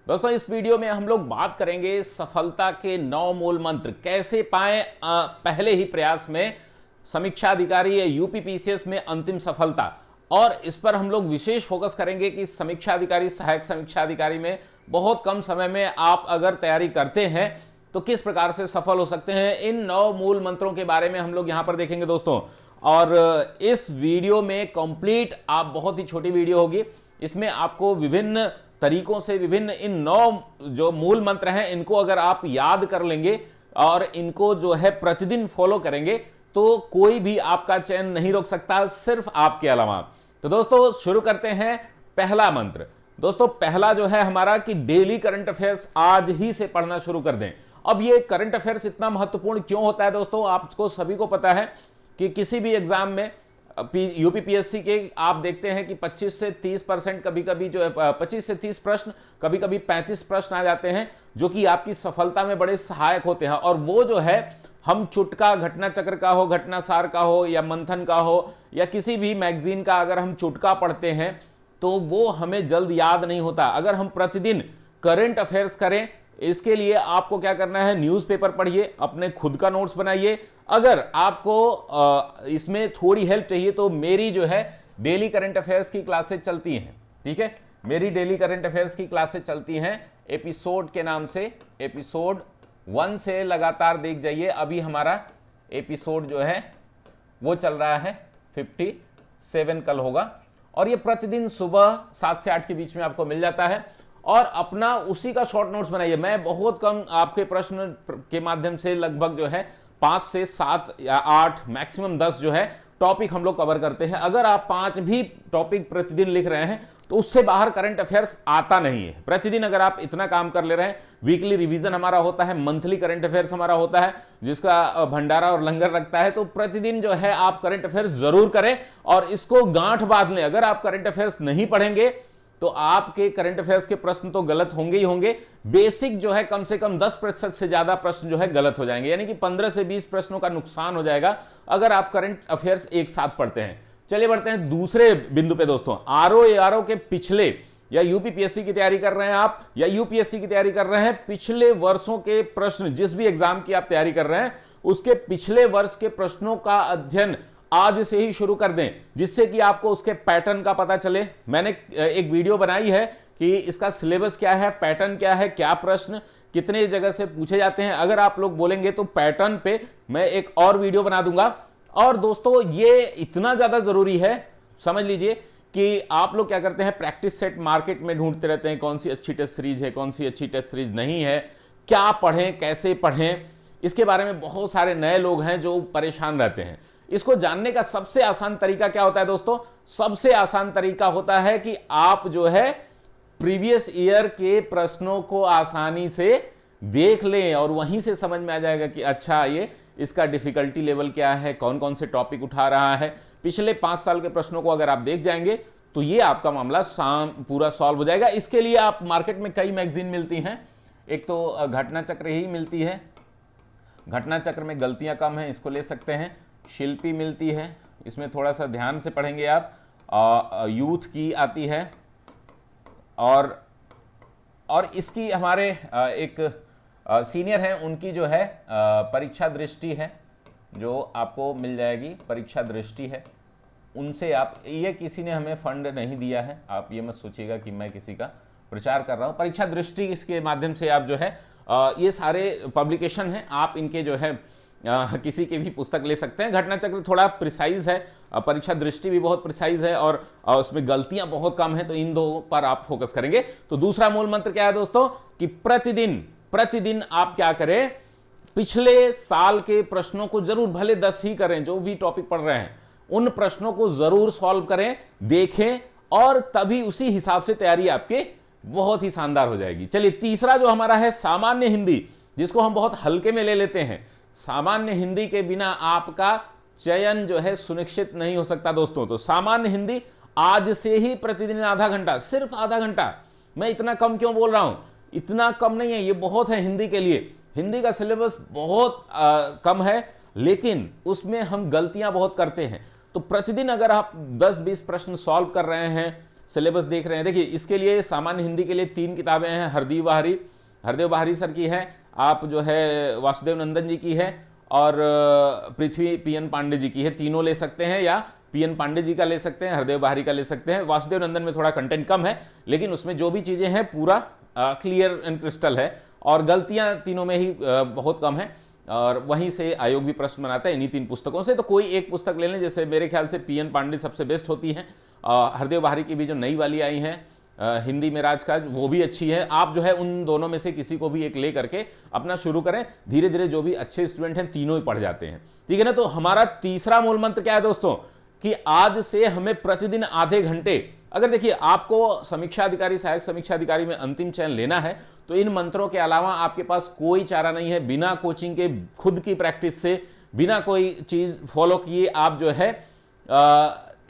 दोस्तों इस वीडियो में हम लोग बात करेंगे सफलता के 9 मूल मंत्र कैसे पाएं पहले ही प्रयास में समीक्षा अधिकारी या यूपीपीसीएस में अंतिम सफलता। और इस पर हम लोग विशेष फोकस करेंगे कि समीक्षा अधिकारी, सहायक समीक्षा अधिकारी में बहुत कम समय में आप अगर तैयारी करते हैं तो किस प्रकार से सफल हो सकते हैं। इन 9 मूल मंत्रों के बारे में हम लोग यहां पर देखेंगे दोस्तों। और इस वीडियो में कंप्लीट आप बहुत ही छोटी वीडियो होगी, इसमें आपको विभिन्न तरीकों से विभिन्न इन 9 जो मूल मंत्र हैं इनको अगर आप याद कर लेंगे और इनको जो है प्रतिदिन फॉलो करेंगे तो कोई भी आपका चयन नहीं रोक सकता, सिर्फ आपके अलावा। तो दोस्तों शुरू करते हैं। पहला मंत्र दोस्तों, पहला जो है हमारा कि डेली करंट अफेयर्स आज ही से पढ़ना शुरू कर दें। अब ये करंट अफेयर्स इतना महत्वपूर्ण क्यों होता है दोस्तों, आपको सभी को पता है कि किसी भी एग्जाम में यूपीपीएससी के आप देखते हैं कि 25 से 30% कभी कभी जो है 25 से 30 प्रश्न, कभी कभी 35 प्रश्न आ जाते हैं जो कि आपकी सफलता में बड़े सहायक होते हैं। और वो जो है हम चुटका, घटना चक्र का हो, घटना सार का हो या मंथन का हो या किसी भी मैगजीन का अगर हम चुटका पढ़ते हैं तो वो हमें जल्द याद नहीं होता। अगर हम प्रतिदिन करंट अफेयर्स करें, इसके लिए आपको क्या करना है, न्यूज़पेपर पढ़िए, अपने खुद का नोट्स बनाइए। अगर आपको इसमें थोड़ी हेल्प चाहिए तो मेरी जो है डेली करंट अफेयर्स की क्लासेस चलती हैं, ठीक है। मेरी डेली करंट अफेयर्स की क्लासेस चलती हैं एपिसोड के नाम से। एपिसोड 1 से लगातार देख जाइए। अभी हमारा एपिसोड जो है वो चल रहा है 57, कल होगा। और ये प्रतिदिन सुबह 7 से 8 के बीच में आपको मिल जाता है। और अपना उसी का शॉर्ट नोट्स बनाइए। मैं बहुत कम आपके प्रश्न के माध्यम से लगभग जो है 5 से 7 या 8 मैक्सिमम 10 जो है टॉपिक हम लोग कवर करते हैं। अगर आप 5 भी टॉपिक प्रतिदिन लिख रहे हैं तो उससे बाहर करंट अफेयर्स आता नहीं है। प्रतिदिन अगर आप इतना काम कर ले रहे हैं, वीकली रिवीजन हमारा होता है, मंथली करंट अफेयर्स हमारा होता है जिसका भंडारा और लंगर रखता है, तो प्रतिदिन जो है आप करंट अफेयर्स जरूर करें और इसको गांठ बांध लें। अगर आप करंट अफेयर्स नहीं पढ़ेंगे तो आपके करंट अफेयर्स के प्रश्न तो गलत होंगे ही होंगे। बेसिक जो है कम से कम 10% से ज्यादा प्रश्न जो है गलत हो जाएंगे, यानी कि 15 से 20 प्रश्नों का नुकसान हो जाएगा अगर आप करंट अफेयर्स एक साथ पढ़ते हैं। चलिए बढ़ते हैं दूसरे बिंदु पे दोस्तों। आरओ एआरओ के पिछले, या यूपीपीएससी की तैयारी कर रहे हैं आप या यूपीएससी की तैयारी कर रहे हैं, पिछले वर्षों के प्रश्न, जिस भी एग्जाम की आप तैयारी कर रहे हैं उसके पिछले वर्ष के प्रश्नों का अध्ययन आज से ही शुरू कर दें, जिससे कि आपको उसके पैटर्न का पता चले। मैंने एक वीडियो बनाई है कि इसका सिलेबस क्या है, पैटर्न क्या है, क्या प्रश्न कितने जगह से पूछे जाते हैं। अगर आप लोग बोलेंगे तो पैटर्न पे मैं एक और वीडियो बना दूंगा। और दोस्तों ये इतना ज्यादा जरूरी है, समझ लीजिए कि आप लोग क्या करते हैं, प्रैक्टिस सेट मार्केट में ढूंढते रहते हैं, कौन सी अच्छी टेस्ट सीरीज है, कौन सी अच्छी टेस्ट सीरीज नहीं है, क्या पढ़ें, कैसे पढ़ें। इसके बारे में बहुत सारे नए लोग हैं जो परेशान रहते हैं। इसको जानने का सबसे आसान तरीका क्या होता है दोस्तों, सबसे आसान तरीका होता है कि आप जो है प्रीवियस ईयर के प्रश्नों को आसानी से देख लें और वहीं से समझ में आ जाएगा कि अच्छा ये इसका डिफिकल्टी लेवल क्या है, कौन कौन से टॉपिक उठा रहा है। पिछले 5 साल के प्रश्नों को अगर आप देख जाएंगे तो ये आपका मामला पूरा सॉल्व हो जाएगा। इसके लिए आप मार्केट में कई मैगजीन मिलती हैं। एक तो घटना चक्र ही मिलती है, घटना चक्र में गलतियां कम हैं, इसको ले सकते हैं। शिल्पी मिलती है, इसमें थोड़ा सा ध्यान से पढ़ेंगे आप। यूथ की आती है और इसकी हमारे एक सीनियर हैं, उनकी जो है परीक्षा दृष्टि है जो आपको मिल जाएगी, परीक्षा दृष्टि है। उनसे आप, ये किसी ने हमें फंड नहीं दिया है, आप ये मत सोचिएगा कि मैं किसी का प्रचार कर रहा हूँ। परीक्षा दृष्टि इसके माध्यम से आप जो है ये सारे पब्लिकेशन हैं, आप इनके जो है किसी की भी पुस्तक ले सकते हैं। घटना चक्र थोड़ा प्रिसाइज है, परीक्षा दृष्टि भी बहुत प्रिसाइज है और उसमें गलतियां बहुत कम है, तो इन दो पर आप फोकस करेंगे। तो दूसरा मूल मंत्र क्या है दोस्तों कि प्रतिदिन आप क्या करें, पिछले साल के प्रश्नों को जरूर, भले 10 ही करें, जो भी टॉपिक पढ़ रहे हैं उन प्रश्नों को जरूर सॉल्व करें, देखें और तभी उसी हिसाब से तैयारी आपके बहुत ही शानदार हो जाएगी। चलिए तीसरा जो हमारा है सामान्य हिंदी, जिसको हम बहुत हल्के में ले लेते हैं। सामान्य हिंदी के बिना आपका चयन जो है सुनिश्चित नहीं हो सकता दोस्तों। तो सामान्य हिंदी आज से ही प्रतिदिन आधा घंटा, सिर्फ आधा घंटा। मैं इतना कम क्यों बोल रहा हूं, इतना कम नहीं है, ये बहुत है हिंदी के लिए। हिंदी का सिलेबस बहुत कम है लेकिन उसमें हम गलतियां बहुत करते हैं। तो प्रतिदिन अगर आप 10-20 प्रश्न सॉल्व कर रहे हैं सिलेबस देख रहे हैं, देखिए इसके लिए सामान्य हिंदी के लिए 3 किताबें हैं, हरदेव बहारी सर की है, आप जो है वासुदेव नंदन जी की है, और पृथ्वी पीएन पांडे जी की है। तीनों ले सकते हैं, या पीएन पांडे जी का ले सकते हैं, हरदेव बहारी का ले सकते हैं। वासुदेव नंदन में थोड़ा कंटेंट कम है, लेकिन उसमें जो भी चीजें हैं पूरा क्लियर एंड क्रिस्टल है, और गलतियां तीनों में ही बहुत कम है, और वहीं से आयोग भी प्रश्न बनाता है इन्हीं 3 पुस्तकों से। तो कोई एक पुस्तक ले लें, जैसे मेरे ख्याल से पीएन पांडे सबसे बेस्ट होती है, हरदेव बहारी की भी जो नई वाली आई है हिंदी में राजकाज, वो भी अच्छी है। आप जो है उन दोनों में से किसी को भी एक ले करके अपना शुरू करें, धीरे धीरे जो भी अच्छे स्टूडेंट हैं तीनों ही पढ़ जाते हैं, ठीक है ना। तो हमारा तीसरा मूल मंत्र क्या है दोस्तों, कि आज से हमें प्रतिदिन आधे घंटे, अगर देखिए आपको समीक्षा अधिकारी, सहायक समीक्षा अधिकारी में अंतिम चयन लेना है, तो इन मंत्रों के अलावा आपके पास कोई चारा नहीं है। बिना कोचिंग के, खुद की प्रैक्टिस से, बिना कोई चीज फॉलो किए आप जो है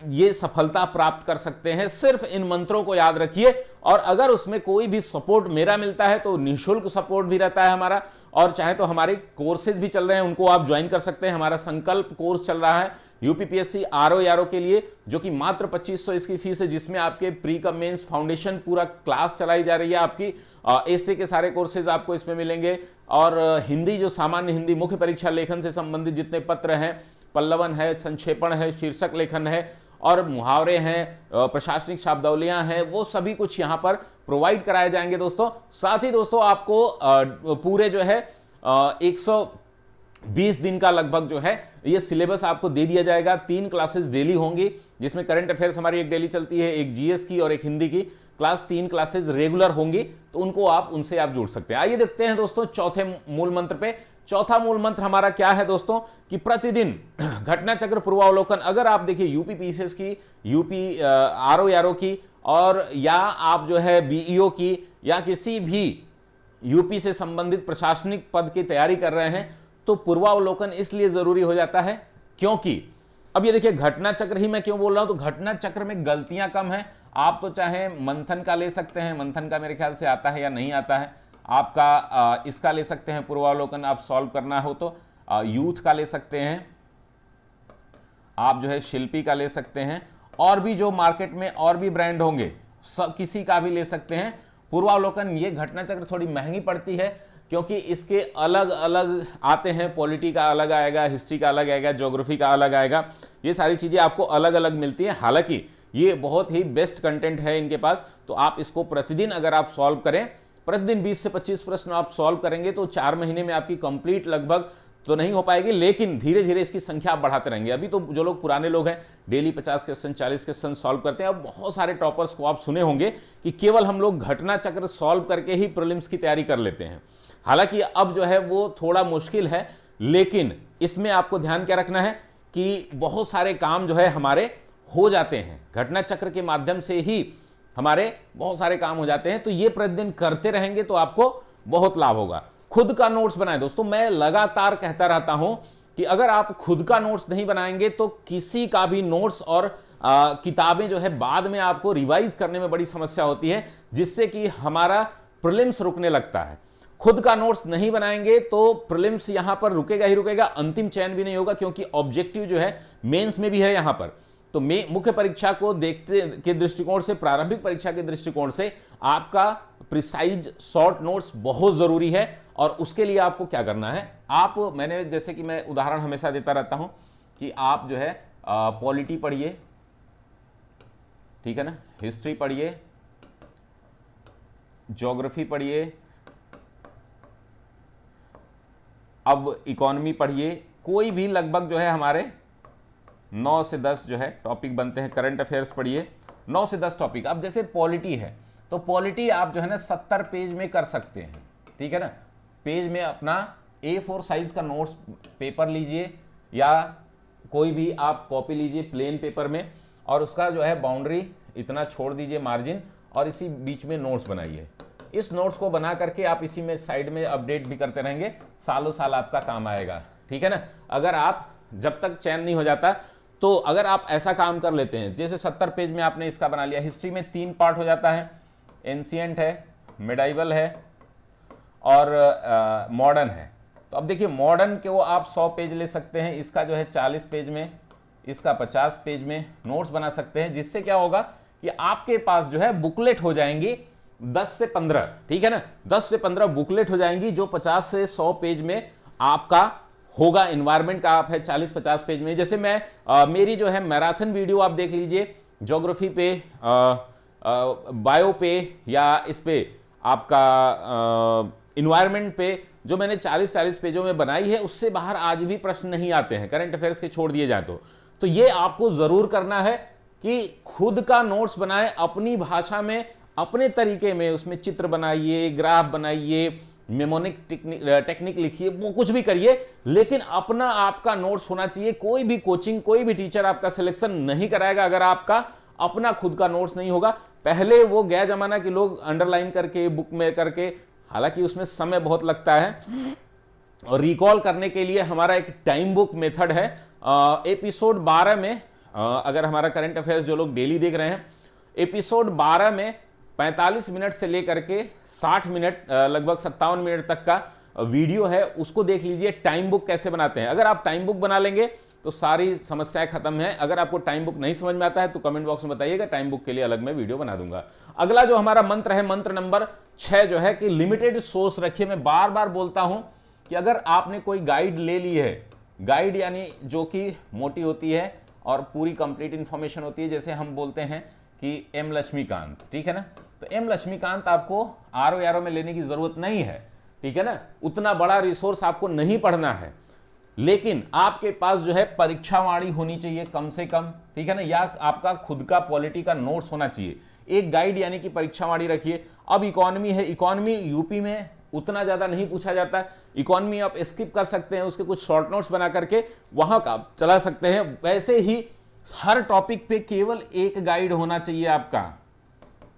ये सफलता प्राप्त कर सकते हैं। सिर्फ इन मंत्रों को याद रखिए, और अगर उसमें कोई भी सपोर्ट मेरा मिलता है तो निःशुल्क सपोर्ट भी रहता है हमारा, और चाहे तो हमारे कोर्सेज भी चल रहे हैं, उनको आप ज्वाइन कर सकते हैं। हमारा संकल्प कोर्स चल रहा है यूपीपीएससी आरओ के लिए, जो कि मात्र 2500 इसकी फीस है, जिसमें आपके प्री कम मेंस फाउंडेशन पूरा क्लास चलाई जा रही है आपकी। एसए के सारे कोर्सेज आपको इसमें मिलेंगे, और हिंदी, जो सामान्य हिंदी मुख्य परीक्षा लेखन से संबंधित जितने पत्र हैं, पल्लवन है, संक्षेपण है, शीर्षक लेखन है, और मुहावरे हैं, प्रशासनिक शब्दावलियां हैं, वो सभी कुछ यहां पर प्रोवाइड कराए जाएंगे दोस्तों। साथ ही दोस्तों आपको पूरे जो है 120 दिन का लगभग जो है ये सिलेबस आपको दे दिया जाएगा। 3 क्लासेस डेली होंगी, जिसमें करंट अफेयर्स हमारी एक डेली चलती है, एक जीएस की और एक हिंदी की क्लास। 3 क्लासेस रेगुलर होंगी, तो उनको उनसे आप जुड़ सकते हैं। आइए देखते हैं दोस्तों चौथे मूल मंत्र पे। चौथा मूल मंत्र हमारा क्या है दोस्तों, कि प्रतिदिन घटना चक्र पूर्वावलोकन। अगर आप देखिए यूपी पीसीएस की, यूपी आरओ की, और या आप जो है बीईओ की, या किसी भी यूपी से संबंधित प्रशासनिक पद की तैयारी कर रहे हैं, तो पूर्वावलोकन इसलिए जरूरी हो जाता है क्योंकि अब ये देखिए घटना चक्र ही मैं क्यों बोल रहा हूं, तो घटना चक्र में गलतियां कम है। आप तो चाहे मंथन का ले सकते हैं, मंथन का मेरे ख्याल से आता है या नहीं आता है आपका, इसका ले सकते हैं पूर्वावलोकन, आप सॉल्व करना हो तो यूथ का ले सकते हैं, आप जो है शिल्पी का ले सकते हैं, और भी जो मार्केट में और भी ब्रांड होंगे सब किसी का भी ले सकते हैं पूर्वावलोकन। ये घटना चक्र थोड़ी महंगी पड़ती है, क्योंकि इसके अलग अलग आते हैं, पॉलिटी का अलग आएगा, हिस्ट्री का अलग आएगा, ज्योग्राफी का अलग आएगा, ये सारी चीजें आपको अलग अलग मिलती हैं। हालांकि ये बहुत ही बेस्ट कंटेंट है इनके पास, तो आप इसको प्रतिदिन अगर आप सॉल्व करें, प्रतिदिन 20 से 25 प्रश्न आप सॉल्व करेंगे, तो 4 महीने में आपकी कंप्लीट लगभग तो नहीं हो पाएगी, लेकिन धीरे धीरे इसकी संख्या आप बढ़ाते रहेंगे। अभी तो जो लोग पुराने लोग हैं डेली 50 क्वेश्चन 40 क्वेश्चन सॉल्व करते हैं। अब बहुत सारे टॉपर्स को आप सुने होंगे कि केवल हम लोग घटना चक्र सॉल्व करके ही प्रीलिम्स की तैयारी कर लेते हैं। हालांकि अब जो है वो थोड़ा मुश्किल है, लेकिन इसमें आपको ध्यान क्या रखना है कि बहुत सारे काम जो है हमारे हो जाते हैं, घटना चक्र के माध्यम से ही हमारे बहुत सारे काम हो जाते हैं। तो ये प्रतिदिन करते रहेंगे तो आपको बहुत लाभ होगा। खुद का नोट्स बनाएं दोस्तों, मैं लगातार कहता रहता हूं कि अगर आप खुद का नोट्स नहीं बनाएंगे तो किसी का भी नोट्स और किताबें जो है बाद में आपको रिवाइज करने में बड़ी समस्या होती है, जिससे कि हमारा प्रीलिम्स रुकने लगता है। खुद का नोट्स नहीं बनाएंगे तो प्रीलिम्स यहां पर रुकेगा ही रुकेगा, अंतिम चयन भी नहीं होगा, क्योंकि ऑब्जेक्टिव जो है मेंस में भी है यहां पर। तो मुख्य परीक्षा को देखते के दृष्टिकोण से, प्रारंभिक परीक्षा के दृष्टिकोण से आपका प्रिसाइज शॉर्ट नोट्स बहुत जरूरी है। और उसके लिए आपको क्या करना है, मैंने जैसे कि मैं उदाहरण हमेशा देता रहता हूं कि आप जो है पॉलिटी पढ़िए, ठीक है ना, हिस्ट्री पढ़िए, ज्योग्राफी पढ़िए, अब इकोनॉमी पढ़िए, कोई भी लगभग जो है हमारे 9 से 10 जो है टॉपिक बनते हैं। करंट अफेयर्स पढ़िए, 9 से 10 टॉपिक। अब जैसे पॉलिटी है तो पॉलिटी आप जो है ना 70 पेज में कर सकते हैं, ठीक है ना। पेज में अपना A4 साइज का नोट्स पेपर लीजिए, या कोई भी आप कॉपी लीजिए प्लेन पेपर में, और उसका जो है बाउंड्री इतना छोड़ दीजिए मार्जिन, और इसी बीच में नोट्स बनाइए। इस नोट्स को बना करके आप इसी में साइड में अपडेट भी करते रहेंगे, सालों साल आपका काम आएगा, ठीक है ना। अगर आप जब तक चयन नहीं हो जाता, तो अगर आप ऐसा काम कर लेते हैं, जैसे 70 पेज में आपने इसका बना लिया। हिस्ट्री में 3 पार्ट हो जाता है, एंशिएंट है, मिडाइवल है, और मॉडर्न है। तो अब देखिए मॉडर्न के वो आप 100 पेज ले सकते हैं, इसका जो है 40 पेज में, इसका 50 पेज में नोट्स बना सकते हैं, जिससे क्या होगा कि आपके पास जो है बुकलेट हो जाएंगी 10 से 15, ठीक है ना, 10 से 15 बुकलेट हो जाएंगी जो 50 से 100 पेज में आपका होगा। एनवायरमेंट का आप है 40-50 पेज में। जैसे मैं मेरी जो है मैराथन वीडियो आप देख लीजिए, ज्योग्राफी पे, बायो पे, या इस पे आपका इन्वायरमेंट पे, जो मैंने 40-40 पेजों में बनाई है, उससे बाहर आज भी प्रश्न नहीं आते हैं, करंट अफेयर्स के छोड़ दिए जाए तो ये आपको जरूर करना है कि खुद का नोट्स बनाएं अपनी भाषा में, अपने तरीके में, उसमें चित्र बनाइए, ग्राफ बनाइए, मेमोनिक टेक्निक लिखिए, वो कुछ भी करिए, लेकिन अपना आपका नोट्स होना चाहिए। कोई भी कोचिंग, कोई भी टीचर आपका सिलेक्शन नहीं कराएगा अगर आपका अपना खुद का नोट्स नहीं होगा। पहले वो गया जमाना कि लोग अंडरलाइन करके, बुक में करके, हालांकि उसमें समय बहुत लगता है, और रिकॉल करने के लिए हमारा एक टाइम बुक मेथड है। एपिसोड 12 में, अगर हमारा करंट अफेयर्स जो लोग डेली देख रहे हैं, एपिसोड 12 में 45 मिनट से लेकर के 60 मिनट, लगभग 57 मिनट तक का वीडियो है, उसको देख लीजिए, टाइम बुक कैसे बनाते हैं। अगर आप टाइम बुक बना लेंगे तो सारी समस्याएं खत्म है। अगर आपको टाइम बुक नहीं समझ में आता है तो कमेंट बॉक्स में बताइएगा, टाइम बुक के लिए अलग मैं वीडियो बना दूंगा। अगला जो हमारा मंत्र है, मंत्र नंबर 6 जो है कि लिमिटेड सोर्स रखिए। मैं बार बार बोलता हूं कि अगर आपने कोई गाइड ले ली है, गाइड यानी जो कि मोटी होती है और पूरी कंप्लीट इंफॉर्मेशन होती है, जैसे हम बोलते हैं कि एम लक्ष्मीकांत, ठीक है ना, तो एम लक्ष्मीकांत आपको RO में लेने की जरूरत नहीं है, ठीक है ना, उतना बड़ा रिसोर्स आपको नहीं पढ़ना है, लेकिन आपके पास जो है परीक्षावाणी होनी चाहिए कम से कम, ठीक है ना, या आपका खुद का पॉलिटी का नोट्स होना चाहिए। एक गाइड यानी कि परीक्षावाणी रखिए। अब इकोनॉमी है, इकोनॉमी यूपी में उतना ज्यादा नहीं पूछा जाता है, इकोनॉमी आप स्किप कर सकते हैं, उसके कुछ शॉर्ट नोट्स बना करके वहां का चला सकते हैं। वैसे ही हर टॉपिक पे केवल एक गाइड होना चाहिए आपका,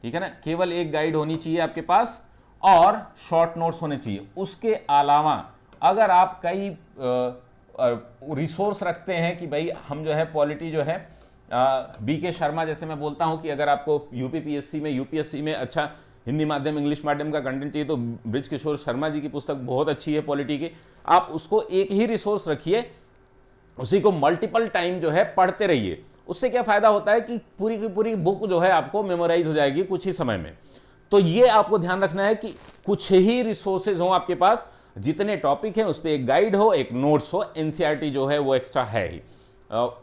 ठीक है ना, केवल एक गाइड होनी चाहिए आपके पास, और शॉर्ट नोट्स होने चाहिए। उसके अलावा अगर आप कई रिसोर्स रखते हैं कि भाई हम जो है पॉलिटी जो है BK शर्मा, जैसे मैं बोलता हूं कि अगर आपको UPPSC में, UPSC में अच्छा हिंदी माध्यम, इंग्लिश माध्यम का कंटेंट चाहिए तो ब्रिज किशोर शर्मा जी की पुस्तक बहुत अच्छी है पॉलिटी की। आप उसको एक ही रिसोर्स रखिए, उसी को मल्टीपल टाइम जो है पढ़ते रहिए। उससे क्या फायदा होता है कि पूरी की पूरी बुक जो है आपको मेमोराइज हो जाएगी कुछ ही समय में। तो ये आपको ध्यान रखना है कि कुछ ही रिसोर्सेज हो आपके पास, जितने टॉपिक हैं उस पर एक गाइड हो, एक नोट्स हो। NCERT जो है वो एक्स्ट्रा है ही।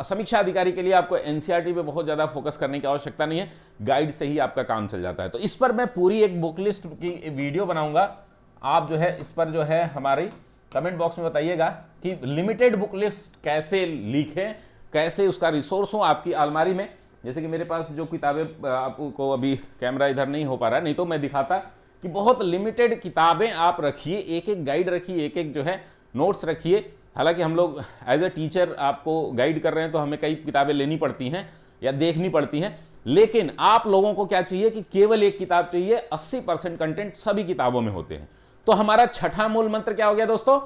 समीक्षा अधिकारी के लिए आपको NCERT पे बहुत ज्यादा फोकस करने की आवश्यकता नहीं है, गाइड से ही आपका काम चल जाता है। तो इस पर मैं पूरी एक बुक लिस्ट की वीडियो बनाऊंगा, आप जो है इस पर जो है हमारी कमेंट बॉक्स में बताइएगा कि लिमिटेड बुक लिस्ट कैसे लिखें, कैसे उसका रिसोर्स हो आपकी अलमारी में। जैसे कि मेरे पास जो किताबें, आपको अभी कैमरा इधर नहीं हो पा रहा है, नहीं तो मैं दिखाता कि बहुत लिमिटेड किताबें आप रखिए, एक एक गाइड रखिए, एक एक जो है नोट्स रखिए। हालांकि हम लोग एज ए टीचर आपको गाइड कर रहे हैं तो हमें कई किताबें लेनी पड़ती हैं या देखनी पड़ती हैं, लेकिन आप लोगों को क्या चाहिए कि केवल एक किताब चाहिए। 80% कंटेंट सभी किताबों में होते हैं। तो हमारा छठा मूल मंत्र क्या हो गया दोस्तों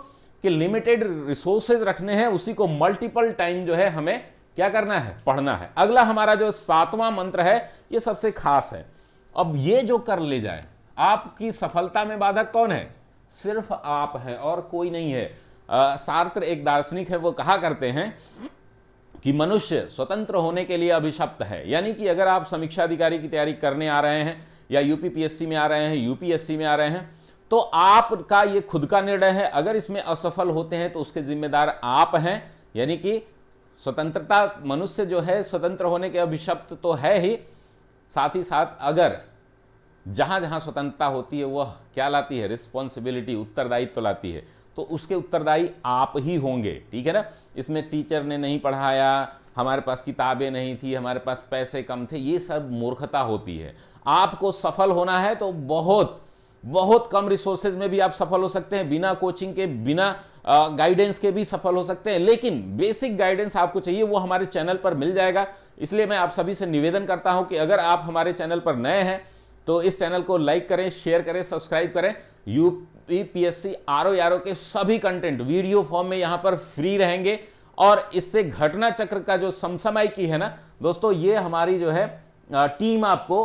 कि लिमिटेड रिसोर्सेज रखने हैं, उसी को मल्टीपल टाइम जो है हमें क्या करना है, पढ़ना है। अगला हमारा जो 7वां मंत्र है, ये सबसे खास है। अब ये जो कर ले जाए, आपकी सफलता में बाधक कौन है? सिर्फ आप हैं और कोई नहीं है। सार्त्र एक दार्शनिक है, वो कहा करते हैं कि मनुष्य स्वतंत्र होने के लिए अभिशप्त है। यानी कि अगर आप समीक्षा अधिकारी की तैयारी करने आ रहे हैं, या UPPSC में आ रहे हैं, UPSC में आ रहे हैं, तो आपका ये खुद का निर्णय है। अगर इसमें असफल होते हैं तो उसके जिम्मेदार आप हैं। यानी कि स्वतंत्रता, मनुष्य जो है स्वतंत्र होने के अभिशप्त तो है ही, साथ ही साथ अगर जहां जहां स्वतंत्रता होती है वह क्या लाती है, रिस्पॉन्सिबिलिटी, उत्तरदायित्व लाती है, तो उसके उत्तरदायी आप ही होंगे, ठीक है ना। इसमें टीचर ने नहीं पढ़ाया, हमारे पास किताबें नहीं थी, हमारे पास पैसे कम थे, ये सब मूर्खता होती है। आपको सफल होना है तो बहुत बहुत कम रिसोर्सेज में भी आप सफल हो सकते हैं, बिना कोचिंग के, बिना गाइडेंस के भी सफल हो सकते हैं। लेकिन बेसिक गाइडेंस आपको चाहिए, वो हमारे चैनल पर मिल जाएगा। इसलिए मैं आप सभी से निवेदन करता हूं कि अगर आप हमारे चैनल पर नए हैं तो इस चैनल को लाइक करें, शेयर करें, सब्सक्राइब करें। UPPSC RO के सभी कंटेंट वीडियो फॉर्म में यहां पर फ्री रहेंगे। और इससे घटना चक्र का जो समसामयिकी है ना दोस्तों, ये हमारी जो है टीम आपको,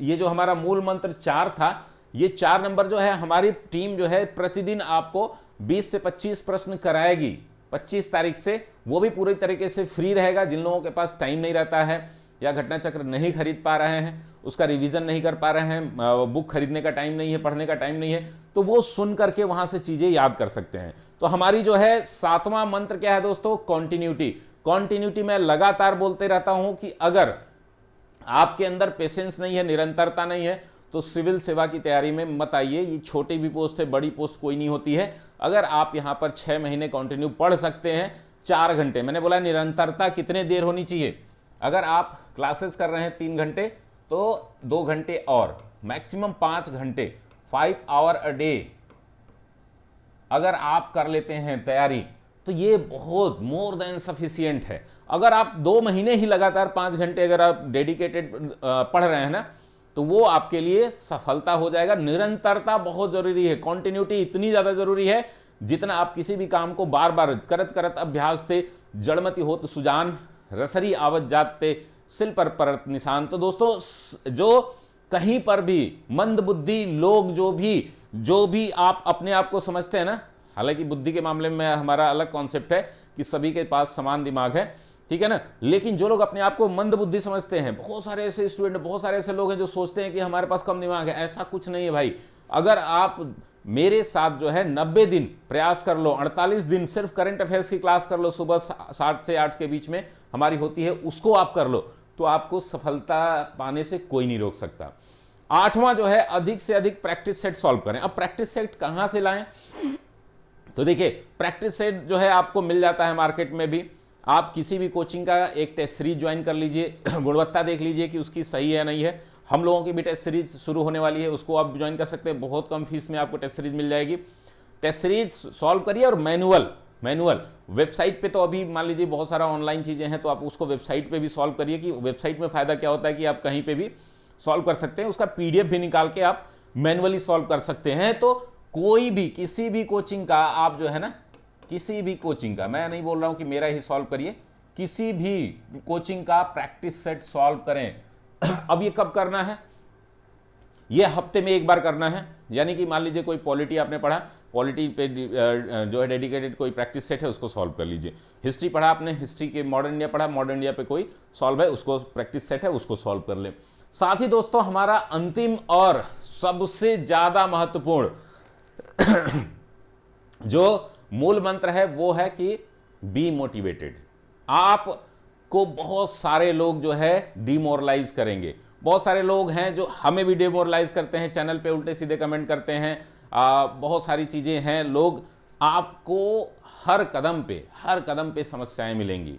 ये जो हमारा मूल मंत्र 4 था, ये 4 नंबर जो है हमारी टीम जो है प्रतिदिन आपको 20 से 25 प्रश्न कराएगी 25 तारीख से। वो भी पूरी तरीके से फ्री रहेगा। जिन लोगों के पास टाइम नहीं रहता है, या घटना चक्र नहीं खरीद पा रहे हैं, उसका रिवीजन नहीं कर पा रहे हैं, बुक खरीदने का टाइम नहीं है, पढ़ने का टाइम नहीं है, तो वो सुन करके वहां से चीजें याद कर सकते हैं। तो हमारी जो है 7वां मंत्र क्या है दोस्तों? कॉन्टिन्यूटी। कॉन्टिन्यूटी मैं लगातार बोलते रहता हूं कि अगर आपके अंदर पेशेंस नहीं है, निरंतरता नहीं है, तो सिविल सेवा की तैयारी में मत आइए। ये छोटी भी पोस्ट है, बड़ी पोस्ट कोई नहीं होती है। अगर आप यहां पर 6 महीने कंटिन्यू पढ़ सकते हैं 4 घंटे, मैंने बोला निरंतरता कितने देर होनी चाहिए। अगर आप क्लासेस कर रहे हैं 3 घंटे तो 2 घंटे और मैक्सिमम 5 घंटे, 5 आवर अ डे अगर आप कर लेते हैं तैयारी, तो ये बहुत मोर देन सफिशियंट है। अगर आप 2 महीने ही लगातार 5 घंटे अगर आप डेडिकेटेड पढ़ रहे हैं ना, तो वो आपके लिए सफलता हो जाएगा। निरंतरता बहुत जरूरी है, कॉन्टिन्यूटी इतनी ज्यादा जरूरी है जितना आप किसी भी काम को बार बार करत करत अभ्यास थे, जड़मति होत सुजान, रसरी आवत जाते सिल पर परत निशान। तो दोस्तों जो कहीं पर भी मंद बुद्धि लोग जो भी आप अपने आप को समझते हैं ना, हालांकि बुद्धि के मामले में हमारा अलग कॉन्सेप्ट है कि सभी के पास समान दिमाग है, ठीक है ना, लेकिन जो लोग अपने आप को मंद बुद्धि समझते हैं, बहुत सारे ऐसे स्टूडेंट, बहुत सारे ऐसे लोग हैं जो सोचते हैं कि हमारे पास कम दिमाग है। ऐसा कुछ नहीं है भाई। अगर आप मेरे साथ जो है 90 दिन प्रयास कर लो, 48 दिन सिर्फ करंट अफेयर्स की क्लास कर लो, सुबह 7 से 8 के बीच में हमारी होती है, उसको आप कर लो, तो आपको सफलता पाने से कोई नहीं रोक सकता। 8वां जो है अधिक से अधिक प्रैक्टिस सेट सॉल्व करें। अब प्रैक्टिस सेट कहां से लाएं? तो देखिए, प्रैक्टिस सेट जो है आपको मिल जाता है मार्केट में भी। आप किसी भी कोचिंग का एक टेस्ट सीरीज ज्वाइन कर लीजिए, गुणवत्ता देख लीजिए कि उसकी सही है नहीं है। हम लोगों की भी टेस्ट सीरीज शुरू होने वाली है, उसको आप ज्वाइन कर सकते हैं। बहुत कम फीस में आपको टेस्ट सीरीज मिल जाएगी। टेस्ट सीरीज सॉल्व करिए और मैनुअल वेबसाइट पे तो अभी मान लीजिए बहुत सारा ऑनलाइन चीजें हैं, तो आप उसको वेबसाइट पे भी सॉल्व करिए। कि वेबसाइट में फायदा क्या होता है कि आप कहीं पे भी सॉल्व कर सकते हैं, उसका पीडीएफ भी निकाल के आप मैनुअली सॉल्व कर सकते हैं। तो कोई भी किसी भी कोचिंग का आप जो है ना, किसी भी कोचिंग का, मैं नहीं बोल रहा हूं कि मेरा ही सॉल्व करिए, किसी भी कोचिंग का प्रैक्टिस सेट सॉल्व करें। अब ये कब करना है? ये हफ्ते में एक बार करना है। यानी कि मान लीजिए कोई पॉलिटी आपने पढ़ा, पॉलिटी पे जो है डेडिकेटेड कोई प्रैक्टिस सेट है, उसको सॉल्व कर लीजिए। हिस्ट्री पढ़ा आपने, हिस्ट्री के मॉडर्न इंडिया पढ़ा, मॉडर्न इंडिया पे कोई सॉल्व है, उसको प्रैक्टिस सेट है, उसको सॉल्व कर ले। साथ ही दोस्तों हमारा अंतिम और सबसे ज्यादा महत्वपूर्ण जो मूल मंत्र है वो है कि बी मोटिवेटेड। आपको बहुत सारे लोग जो है डिमोरलाइज करेंगे। बहुत सारे लोग हैं जो हमें भी डिमोरलाइज करते हैं, चैनल पे उल्टे सीधे कमेंट करते हैं, बहुत सारी चीजें हैं। लोग आपको हर कदम पे समस्याएं मिलेंगी।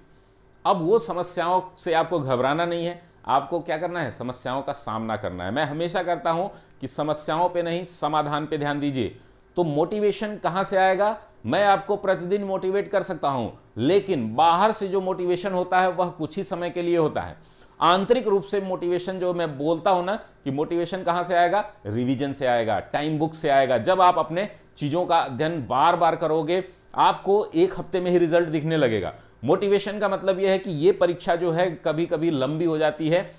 अब वो समस्याओं से आपको घबराना नहीं है, आपको क्या करना है? समस्याओं का सामना करना है। मैं हमेशा करता हूं कि समस्याओं पे नहीं, समाधान पे ध्यान दीजिए। तो मोटिवेशन कहां से आएगा? मैं आपको प्रतिदिन मोटिवेट कर सकता हूं, लेकिन बाहर से जो मोटिवेशन होता है वह कुछ ही समय के लिए होता है। आंतरिक रूप से मोटिवेशन जो मैं बोलता हूं ना, कि मोटिवेशन कहां से आएगा? रिवीजन से आएगा, टाइम बुक से आएगा। जब आप अपने चीजों का अध्ययन बार बार करोगे, आपको एक हफ्ते में ही रिजल्ट दिखने लगेगा। मोटिवेशन का मतलब यह है कि यह परीक्षा जो है कभी कभी लंबी हो जाती है,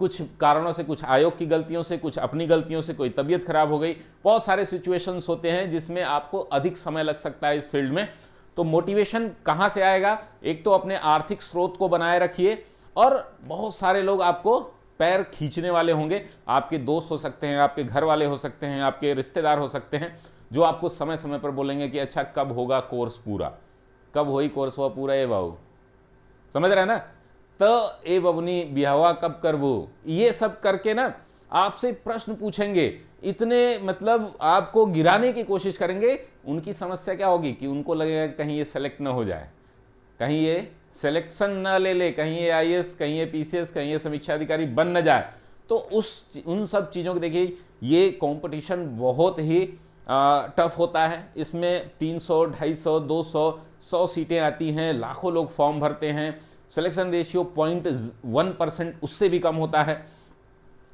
कुछ कारणों से, कुछ आयोग की गलतियों से, कुछ अपनी गलतियों से, कोई तबीयत खराब हो गई, बहुत सारे सिचुएशंस होते हैं जिसमें आपको अधिक समय लग सकता है इस फील्ड में। तो मोटिवेशन कहां से आएगा? एक तो अपने आर्थिक स्रोत को बनाए रखिए, और बहुत सारे लोग आपको पैर खींचने वाले होंगे। आपके दोस्त हो सकते हैं, आपके घर वाले हो सकते हैं, आपके रिश्तेदार हो सकते हैं, जो आपको समय समय पर बोलेंगे कि अच्छा कब होगा कोर्स पूरा, कब होई कोर्स हुआ पूरा, ये बाबू समझ रहे हैं ना, तो ए बबनी बिहावा कब करबू, ये सब करके ना आपसे प्रश्न पूछेंगे, इतने मतलब आपको गिराने की कोशिश करेंगे। उनकी समस्या क्या होगी कि उनको लगेगा कहीं ये सेलेक्ट ना हो जाए, कहीं ये सिलेक्शन न ले, कहीं ये आईएएस, कहीं ये पीसीएस, कहीं ये समीक्षा अधिकारी बन न जाए। तो उन सब चीज़ों को देखिए, ये कंपटीशन बहुत ही टफ होता है। इसमें 300, 250, 200, 100 सीटें आती हैं, लाखों लोग फॉर्म भरते हैं, सिलेक्शन रेशियो 0.1% उससे भी कम होता है।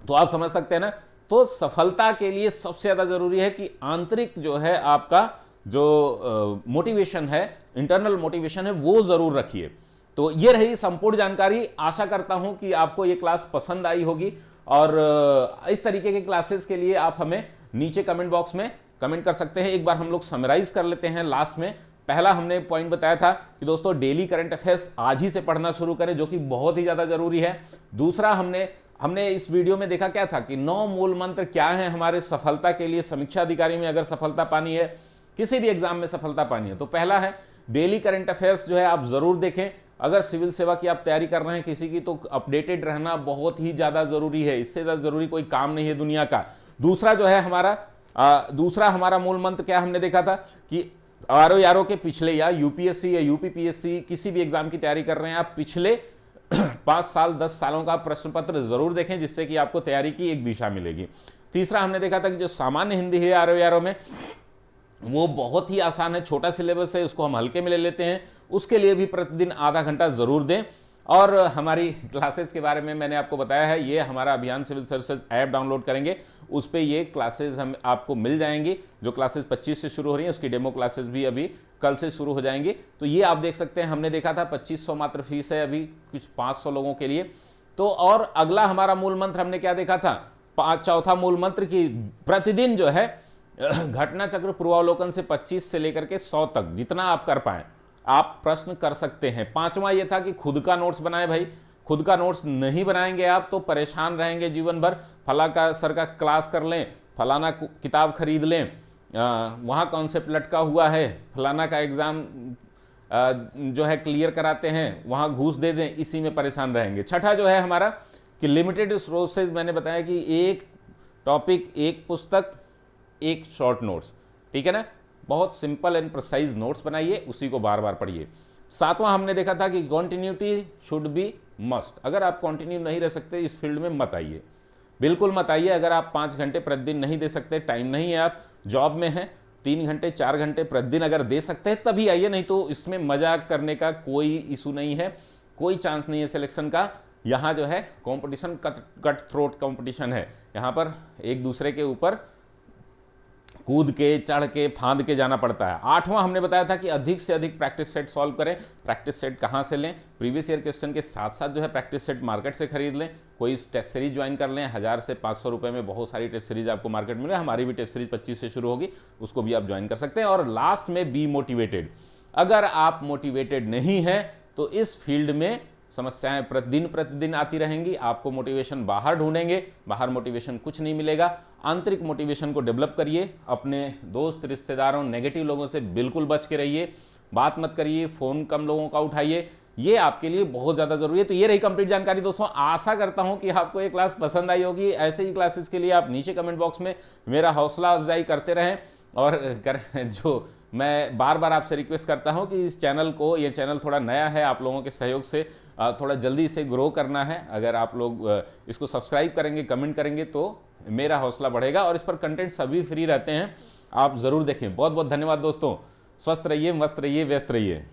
तो आप समझ सकते हैं ना। तो सफलता के लिए सबसे ज़्यादा जरूरी है कि आंतरिक जो है आपका जो मोटिवेशन है, इंटरनल मोटिवेशन है, वो जरूर रखिए। तो ये रही संपूर्ण जानकारी। आशा करता हूं कि आपको ये क्लास पसंद आई होगी, और इस तरीके के क्लासेस के लिए आप हमें नीचे कमेंट बॉक्स में कमेंट कर सकते हैं। एक बार हम लोग समराइज कर लेते हैं लास्ट में पहला हमने पॉइंट बताया था कि दोस्तों डेली करंट अफेयर्स आज ही से पढ़ना शुरू करें, जो कि बहुत ही ज़्यादा जरूरी है। दूसरा हमने इस वीडियो में देखा क्या था कि 9 मूल मंत्र क्या हैं हमारे सफलता के लिए, समीक्षा अधिकारी में अगर सफलता पानी है, किसी भी एग्जाम में सफलता पानी है, तो पहला है डेली करंट अफेयर्स जो है आप जरूर देखें। अगर सिविल सेवा की आप तैयारी कर रहे हैं किसी की, तो अपडेटेड रहना बहुत ही ज्यादा जरूरी है, इससे ज्यादा जरूरी कोई काम नहीं है दुनिया का। दूसरा जो है दूसरा हमारा मूल मंत्र क्या हमने देखा था कि आरओ के पिछले, या यूपीएससी या यूपीपीएससी किसी भी एग्जाम की तैयारी कर रहे हैं आप, पिछले 5 साल 10 सालों का प्रश्न पत्र जरूर देखें, जिससे कि आपको तैयारी की एक दिशा मिलेगी। तीसरा हमने देखा था कि जो सामान्य हिंदी है आरओ में, वो बहुत ही आसान है, छोटा सिलेबस है, उसको हम हल्के में ले लेते हैं, उसके लिए भी प्रतिदिन आधा घंटा जरूर दें। और हमारी क्लासेस के बारे में मैंने आपको बताया है, ये हमारा अभियान सिविल सर्विसेज ऐप डाउनलोड करेंगे, उस पर ये क्लासेस हम आपको मिल जाएंगी। जो क्लासेस 25 से शुरू हो रही हैं, उसकी डेमो क्लासेस भी अभी कल से शुरू हो जाएंगी। तो ये आप देख सकते हैं, हमने देखा था 2500 मात्र फीस है अभी कुछ 500 लोगों के लिए। तो और अगला हमारा मूल मंत्र हमने क्या देखा था, चौथा मूल मंत्र की प्रतिदिन जो है घटना चक्र पूर्वावलोकन से 25 से लेकर के 100 तक जितना आप कर पाए आप प्रश्न कर सकते हैं। पांचवा यह था कि खुद का नोट्स बनाए भाई, खुद का नोट्स नहीं बनाएंगे आप तो परेशान रहेंगे जीवन भर। फला का सर का क्लास कर लें, फलाना किताब खरीद लें, वहाँ कॉन्सेप्ट लटका हुआ है, फलाना का एग्जाम जो है क्लियर कराते हैं, वहाँ घूस दे दें, इसी में परेशान रहेंगे। छठा जो है हमारा कि लिमिटेड रिसोर्सेज, मैंने बताया कि एक टॉपिक, एक पुस्तक, एक शॉर्ट नोट्स, ठीक है ना, बहुत सिंपल एंड प्रिसाइज नोट्स बनाइए, उसी को बार बार पढ़िए। सातवां हमने देखा था कि कॉन्टिन्यूटी शुड बी मस्ट। अगर आप कॉन्टिन्यू नहीं रह सकते इस फील्ड में मत आइए, बिल्कुल मत आइए। अगर आप 5 घंटे प्रतिदिन नहीं दे सकते, टाइम नहीं है, आप जॉब में हैं, 3 घंटे 4 घंटे प्रतिदिन अगर दे सकते हैं तभी आइए, नहीं तो इसमें मजाक करने का कोई इशू नहीं है, कोई चांस नहीं है सिलेक्शन का। यहाँ जो है कॉम्पिटिशन कट थ्रोट कॉम्पिटिशन है, यहाँ पर एक दूसरे के ऊपर कूद के, चढ़ के, फांद के जाना पड़ता है। आठवां हमने बताया था कि अधिक से अधिक प्रैक्टिस सेट सॉल्व करें। प्रैक्टिस सेट कहाँ से लें, प्रीवियस ईयर क्वेश्चन के साथ साथ जो है प्रैक्टिस सेट मार्केट से खरीद लें, कोई टेस्ट सीरीज ज्वाइन कर लें। 1000 से 500 रुपये में बहुत सारी टेस्ट सीरीज आपको मार्केट में मिले, हमारी भी टेस्ट सीरीज 25 से शुरू होगी, उसको भी आप ज्वाइन कर सकते हैं। और लास्ट में बी मोटिवेटेड। अगर आप मोटिवेटेड नहीं हैं तो इस फील्ड में समस्याएं प्रतिदिन आती रहेंगी, आपको मोटिवेशन बाहर ढूंढेंगे, बाहर मोटिवेशन कुछ नहीं मिलेगा। आंतरिक मोटिवेशन को डेवलप करिए, अपने दोस्त रिश्तेदारों नेगेटिव लोगों से बिल्कुल बच के रहिए, बात मत करिए, फोन कम लोगों का उठाइए, ये आपके लिए बहुत ज़्यादा जरूरी है। तो ये रही कंप्लीट जानकारी दोस्तों, आशा करता हूं कि आपको ये क्लास पसंद आई होगी। ऐसे ही क्लासेस के लिए आप नीचे कमेंट बॉक्स में मेरा हौसला अफजाई करते रहें, और जो मैं बार बार आपसे रिक्वेस्ट करता हूं कि इस चैनल को, ये चैनल थोड़ा नया है, आप लोगों के सहयोग से थोड़ा जल्दी इसे ग्रो करना है। अगर आप लोग इसको सब्सक्राइब करेंगे, कमेंट करेंगे तो मेरा हौसला बढ़ेगा, और इस पर कंटेंट सभी फ्री रहते हैं, आप ज़रूर देखें। बहुत बहुत धन्यवाद दोस्तों, स्वस्थ रहिए, मस्त रहिए, व्यस्त रहिए।